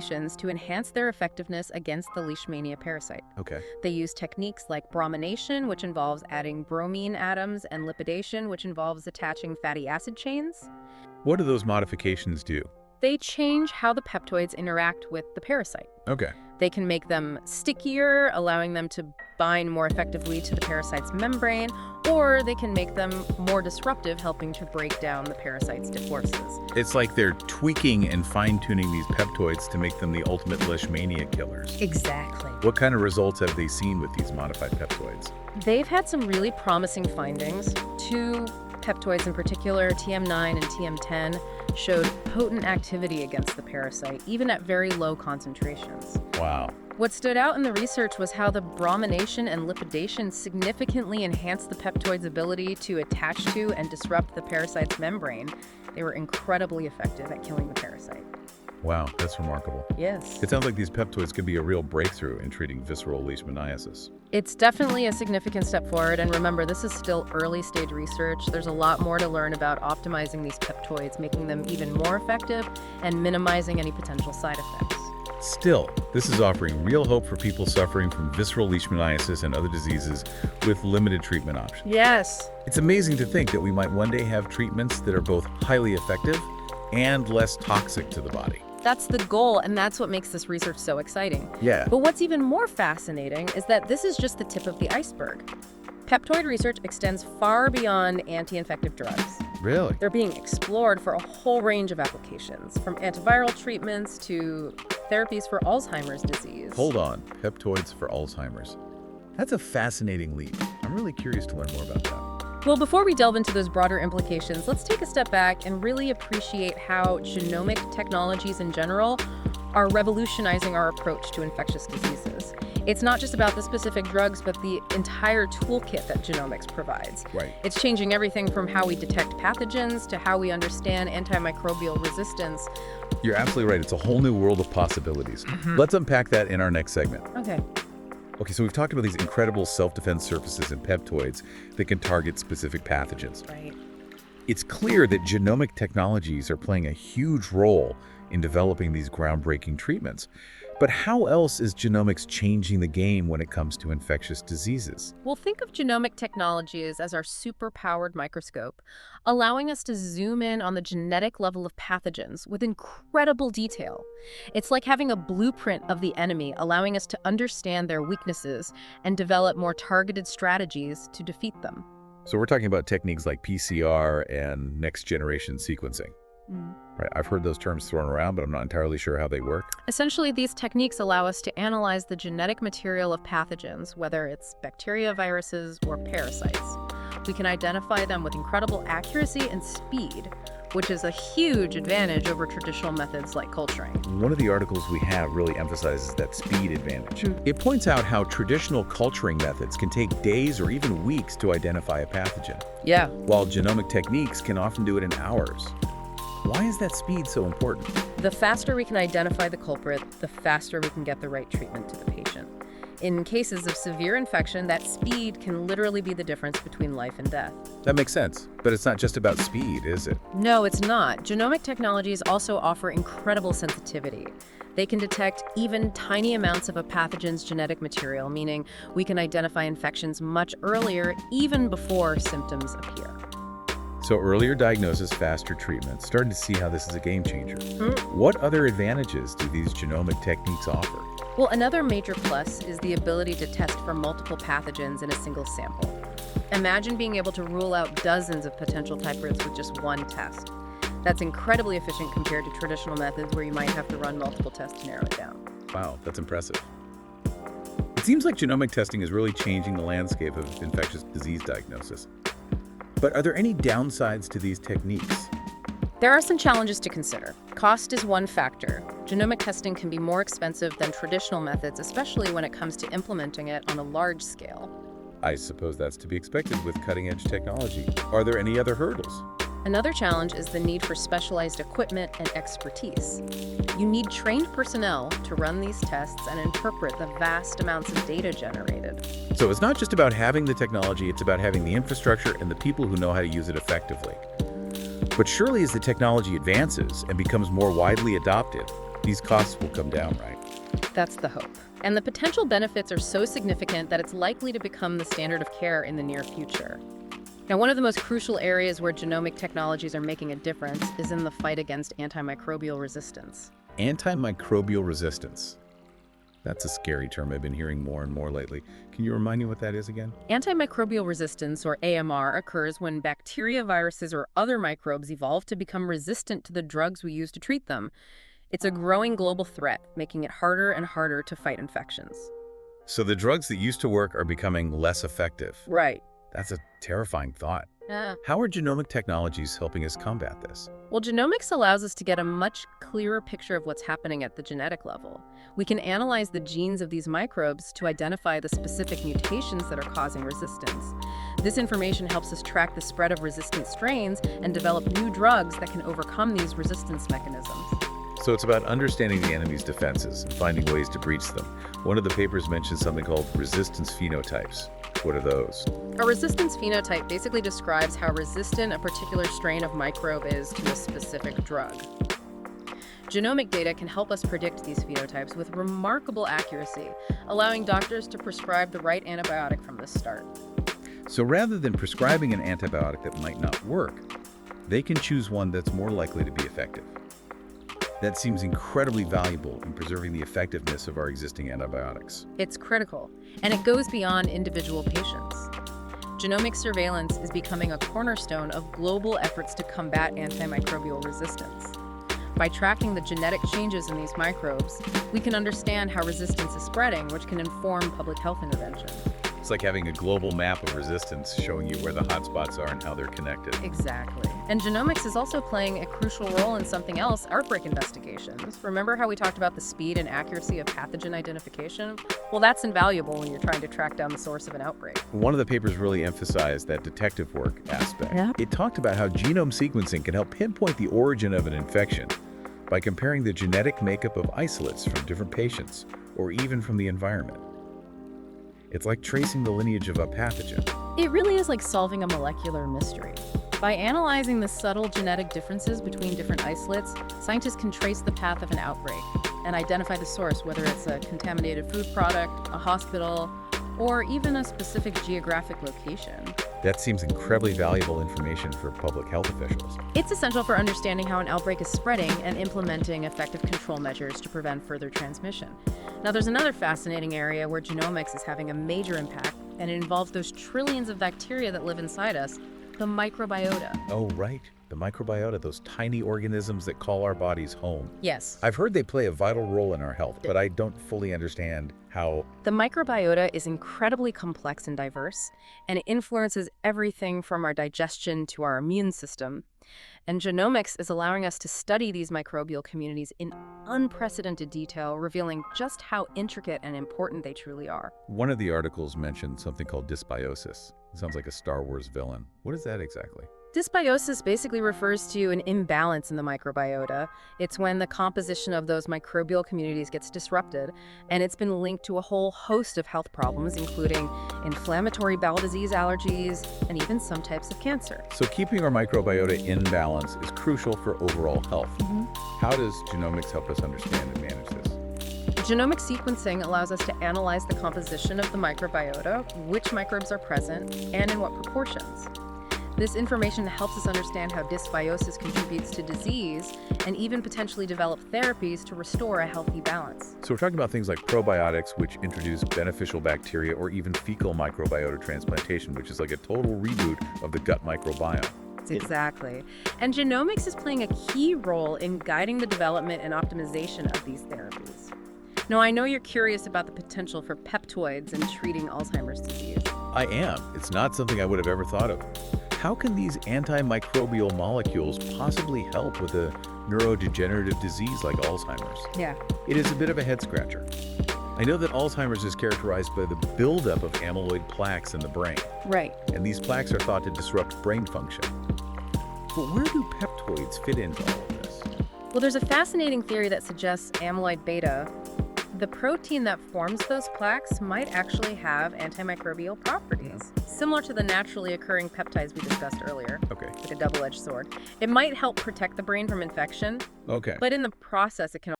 to enhance their effectiveness against the Leishmania parasite. Okay. They use techniques like bromination, which involves adding bromine atoms, and lipidation, which involves attaching fatty acid chains. What do those modifications do? They change how the peptoids interact with the parasite. Okay. They can make them stickier, allowing them to bind more effectively to the parasite's membrane, or they can make them more disruptive, helping to break down the parasite's forces. It's like they're tweaking and fine-tuning these peptoids to make them the ultimate Leishmania killers. Exactly. What kind of results have they seen with these modified peptoids? They've had some really promising findings. Two peptoids in particular, TM9 and TM10, showed potent activity against the parasite, even at very low concentrations. Wow. What stood out in the research was how the bromination and lipidation significantly enhanced the peptoid's ability to attach to and disrupt the parasite's membrane. They were incredibly effective at killing the parasite. Wow, that's remarkable. Yes. It sounds like these peptoids could be a real breakthrough in treating visceral leishmaniasis. It's definitely a significant step forward, and remember, this is still early-stage research. There's a lot more to learn about optimizing these peptoids, making them even more effective, and minimizing any potential side effects. Still, this is offering real hope for people suffering from visceral leishmaniasis and other diseases with limited treatment options. Yes. It's amazing to think that we might one day have treatments that are both highly effective and less toxic to the body. That's the goal, and that's what makes this research so exciting. Yeah. But what's even more fascinating is that this is just the tip of the iceberg. Peptoid research extends far beyond anti-infective drugs. Really? They're being explored for a whole range of applications, from antiviral treatments to therapies for Alzheimer's disease. Hold on. Peptoids for Alzheimer's. That's a fascinating leap. I'm really curious to learn more about that. Well, before we delve into those broader implications, let's take a step back and really appreciate how genomic technologies in general are revolutionizing our approach to infectious diseases. It's not just about the specific drugs, but the entire toolkit that genomics provides. Right. It's changing everything from how we detect pathogens to how we understand antimicrobial resistance. You're absolutely right. It's a whole new world of possibilities. Let's unpack that in our next segment. Okay, so we've talked about these incredible self-defense surfaces and peptoids that can target specific pathogens. Right. It's clear that genomic technologies are playing a huge role in developing these groundbreaking treatments. But how else is genomics changing the game when it comes to infectious diseases? Well, think of genomic technologies as our super-powered microscope, allowing us to zoom in on the genetic level of pathogens with incredible detail. It's like having a blueprint of the enemy, allowing us to understand their weaknesses and develop more targeted strategies to defeat them. So we're talking about techniques like PCR and next-generation sequencing. Right, I've heard those terms thrown around, but I'm not entirely sure how they work. Essentially, these techniques allow us to analyze the genetic material of pathogens, whether it's bacteria, viruses, or parasites. We can identify them with incredible accuracy and speed, which is a huge advantage over traditional methods like culturing. One of the articles we have really emphasizes that speed advantage. It points out how traditional culturing methods can take days or even weeks to identify a pathogen, Yeah. while genomic techniques can often do it in hours. Why is that speed so important? The faster we can identify the culprit, the faster we can get the right treatment to the patient. In cases of severe infection, that speed can literally be the difference between life and death. That makes sense, but it's not just about speed, is it? No, it's not. Genomic technologies also offer incredible sensitivity. They can detect even tiny amounts of a pathogen's genetic material, meaning we can identify infections much earlier, even before symptoms appear. So earlier diagnosis, faster treatment. Starting to see how this is a game changer. What other advantages do these genomic techniques offer? Well, another major plus is the ability to test for multiple pathogens in a single sample. Imagine being able to rule out dozens of potential types with just one test. That's incredibly efficient compared to traditional methods where you might have to run multiple tests to narrow it down. Wow, that's impressive. It seems like genomic testing is really changing the landscape of infectious disease diagnosis. But are there any downsides to these techniques? There are some challenges to consider. Cost is one factor. Genomic testing can be more expensive than traditional methods, especially when it comes to implementing it on a large scale. I suppose that's to be expected with cutting-edge technology. Are there any other hurdles? Another challenge is the need for specialized equipment and expertise. You need trained personnel to run these tests and interpret the vast amounts of data generated. So it's not just about having the technology, it's about having the infrastructure and the people who know how to use it effectively. But surely as the technology advances and becomes more widely adopted, These costs will come down, right? That's the hope. And the potential benefits are so significant that it's likely to become the standard of care in the near future. Now, one of the most crucial areas where genomic technologies are making a difference is in the fight against antimicrobial resistance. Antimicrobial resistance. That's a scary term I've been hearing more and more lately. Can you remind me what that is again? Antimicrobial resistance, or AMR, occurs when bacteria, viruses, or other microbes evolve to become resistant to the drugs we use to treat them. It's a growing global threat, making it harder and harder to fight infections. So the drugs that used to work are becoming less effective. Right. That's a terrifying thought. Yeah. How are genomic technologies helping us combat this? Well, genomics allows us to get a much clearer picture of what's happening at the genetic level. We can analyze the genes of these microbes to identify the specific mutations that are causing resistance. This information helps us track the spread of resistant strains and develop new drugs that can overcome these resistance mechanisms. So it's about understanding the enemy's defenses and finding ways to breach them. One of the papers mentions something called resistance phenotypes. What are those? A resistance phenotype basically describes how resistant a particular strain of microbe is to a specific drug. Genomic data can help us predict these phenotypes with remarkable accuracy, allowing doctors to prescribe the right antibiotic from the start. So rather than prescribing an antibiotic that might not work, they can choose one that's more likely to be effective. That seems incredibly valuable in preserving the effectiveness of our existing antibiotics. It's critical, and it goes beyond individual patients. Genomic surveillance is becoming a cornerstone of global efforts to combat antimicrobial resistance. By tracking the genetic changes in these microbes, we can understand how resistance is spreading, which can inform public health intervention. It's like having a global map of resistance showing you where the hotspots are and how they're connected. Exactly. And genomics is also playing a crucial role in something else, outbreak investigations. Remember how we talked about the speed and accuracy of pathogen identification? Well, that's invaluable when you're trying to track down the source of an outbreak. One of the papers really emphasized that detective work aspect. Yeah. It talked about how genome sequencing can help pinpoint the origin of an infection by comparing the genetic makeup of isolates from different patients or even from the environment. It's like tracing the lineage of a pathogen. It really is like solving a molecular mystery. By analyzing the subtle genetic differences between different isolates, scientists can trace the path of an outbreak and identify the source, whether it's a contaminated food product, a hospital, or even a specific geographic location. That seems incredibly valuable information for public health officials. It's essential for understanding how an outbreak is spreading and implementing effective control measures to prevent further transmission. Now, there's another fascinating area where genomics is having a major impact, and it involves those trillions of bacteria that live inside us, the microbiota. Oh, right. The microbiota, those tiny organisms that call our bodies home. Yes. I've heard they play a vital role in our health, but I don't fully understand how. The microbiota is incredibly complex and diverse, and it influences everything from our digestion to our immune system. And genomics is allowing us to study these microbial communities in unprecedented detail, revealing just how intricate and important they truly are. One of the articles mentioned something called dysbiosis. It sounds like a Star Wars villain. What is that exactly? Dysbiosis basically refers to an imbalance in the microbiota. It's when the composition of those microbial communities gets disrupted, and it's been linked to a whole host of health problems, including inflammatory bowel disease, allergies, and even some types of cancer. So keeping our microbiota in balance is crucial for overall health. How does genomics help us understand and manage this? Genomic sequencing allows us to analyze the composition of the microbiota, which microbes are present, and in what proportions. This information helps us understand how dysbiosis contributes to disease and even potentially develop therapies to restore a healthy balance. So we're talking about things like probiotics, which introduce beneficial bacteria, or even fecal microbiota transplantation, which is like a total reboot of the gut microbiome. Exactly. And genomics is playing a key role in guiding the development and optimization of these therapies. Now, I know you're curious about the potential for peptoids in treating Alzheimer's disease. I am. It's not something I would have ever thought of. How can these antimicrobial molecules possibly help with a neurodegenerative disease like Alzheimer's? Yeah. It is a bit of a head-scratcher. I know that Alzheimer's is characterized by the buildup of amyloid plaques in the brain. Right. And these plaques are thought to disrupt brain function. But where do peptoids fit into all of this? Well, there's a fascinating theory that suggests amyloid beta, the protein that forms those plaques, might actually have antimicrobial properties, similar to the naturally occurring peptides we discussed earlier. Okay. Like a double-edged sword. It might help protect the brain from infection, Okay. but in the process, it can